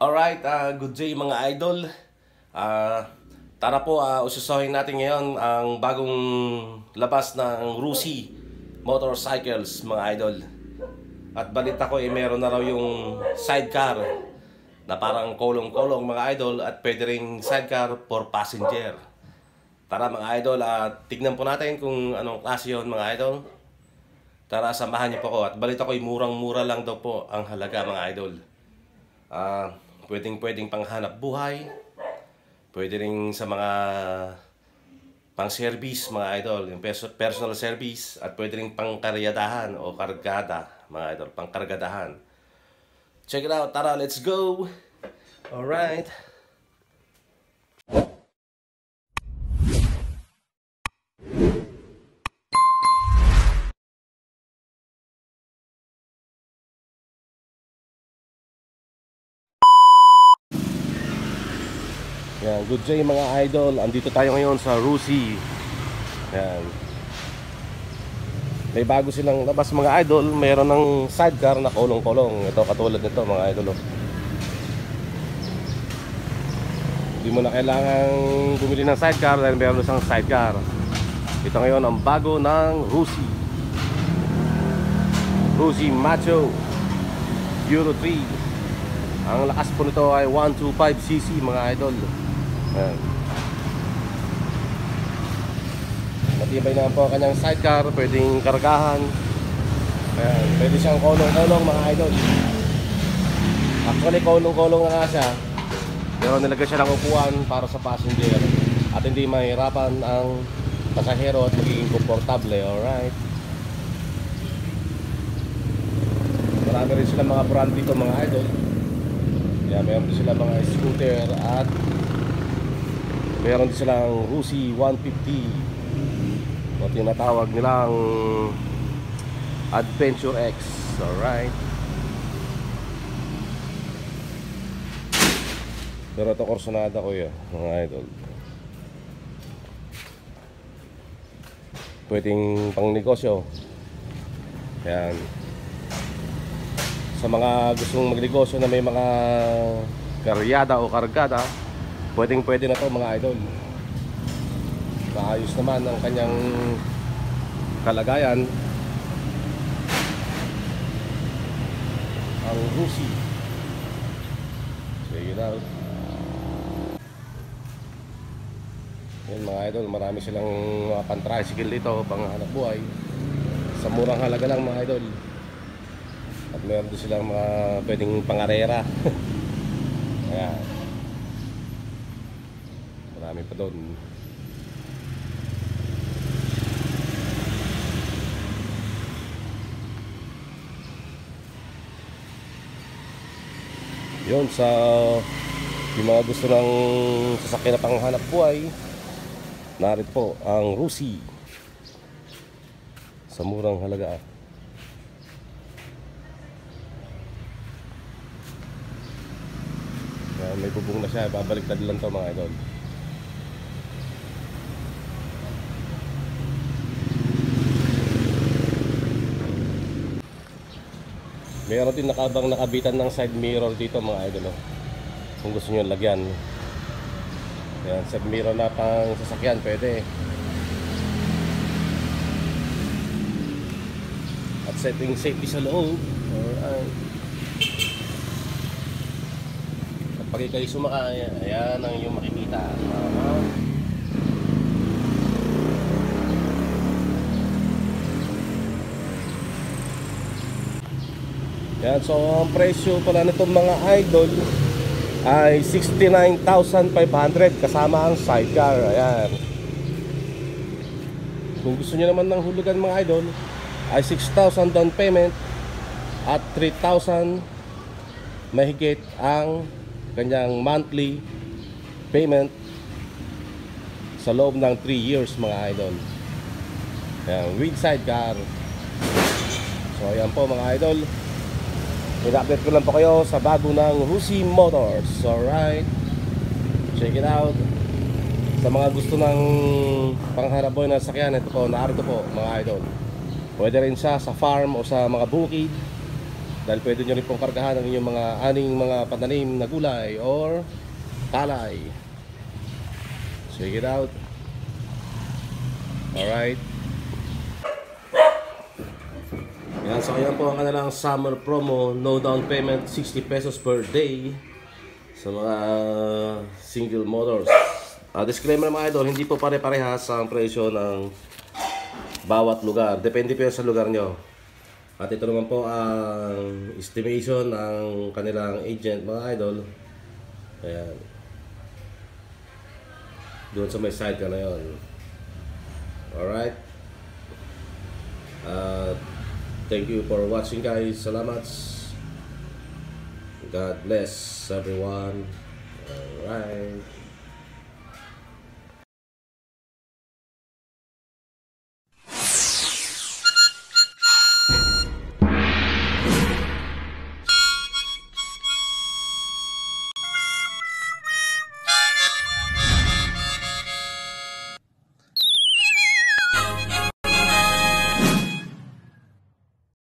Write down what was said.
Alright, good day mga idol. Ah, Tara po, ususohin natin ngayon ang bagong labas ng Rusi Motorcycles mga idol. At balita ko meron na raw yung sidecar na parang kolong-kolong mga idol at pwede ring sidecar for passenger. Tara mga idol, tignan po natin kung anong klase yun mga idol. Tara, samahan niyo po ako. At balita ko murang-mura lang daw po ang halaga mga idol. Pwedeng panghanap buhay, pwede rin sa mga pang-service mga idol, yung personal service, at pwede rin pang-karyadahan o kargada mga idol, pang-kargadahan. Check it out, tara, let's go! Alright. Yan, good day mga idol. Andito tayo ngayon sa Rusi. Yan. May bago silang labas mga idol. Meron ng sidecar na kolong-kolong. Ito katulad nito mga idol. Hindi mo na kailangan bumili ng sidecar dahil meron isang sidecar. Ito ngayon ang bago ng Rusi. Rusi Macho Euro 3. Ang lakas po nito ay 125cc mga idol. Ayan. Matibay na po ang kanyang sidecar, pwedeng kargahan. Ayan. Pwede siyang kolong-kolong mga idol. Actually kolong-kolong na nga siya, pero nilagay siya ng upuan para sa passenger at hindi mahirapan ang pasahero at magiging komportable. Alright. Marami rin sila mga brand dito mga idol. Kaya meron din sila mga scooter at meron din silang Rusi 150 o tinatawag nilang Adventure X. Alright. Pero ito Corsonada ko yun mga idol. Pwedeng pang negosyo. Yan. Sa mga gustong magnegosyo na may mga karyada o kargada, pwede na to mga idol. Maayos naman ang kanyang kalagayan ang Rusi. Check it out. Yan mga idol, marami silang mga pan-tricycle dito, pang hanap buhay sa murang halaga lang mga idol. At meron din silang mga pwedeng pangarera. Ayan. Marami pa doon. Yun, sa yung mga gusto ng sasakyan na panghanap buhay, narito po ang Rusi sa murang halaga. Yan, may bubong na siya, babaliktad lang to mga idol. Meron din nakabitan ng side mirror dito mga idol. Kung gusto nyo lagyan. Yan, side mirror na pang sasakyan, pwede. At setting safety sa loob. Alright. Pag kayo sumakay, ayan ang yung makikita. Yan, so ang presyo pala nitong mga idol ay 69,500 kasama ang sidecar. Ayan. Kung gusto niyo naman ng hulugan mga idol, ay 6,000 down payment at 3,000 mahigit ang kanyang monthly payment sa loob ng 3 years mga idol. Ayan, with sidecar. So ayan po mga idol, i-update ko lang po kayo sa bago ng Rusi Motors. Alright, check it out. Sa mga gusto ng panghanap buhay na sasakyan, ito po, narito po mga idol. Pwede rin siya sa farm o sa mga bukid. Dahil pwede nyo rin pong kargahan ang inyong mga aning mga pananim na gulay or palay. Check it out. Alright. Yan, so yan po ang kanilang summer promo. No down payment, 60 pesos per day sa mga single motors. Disclaimer mga idol, hindi po pare-parehas ang presyo ng bawat lugar. Depende po sa lugar nyo. At ito naman po ang estimation ng kanilang agent mga idol. Ayan. Doon sa may side ka na yun. Alright. Thank you for watching guys. Salamat. God bless everyone. Alright.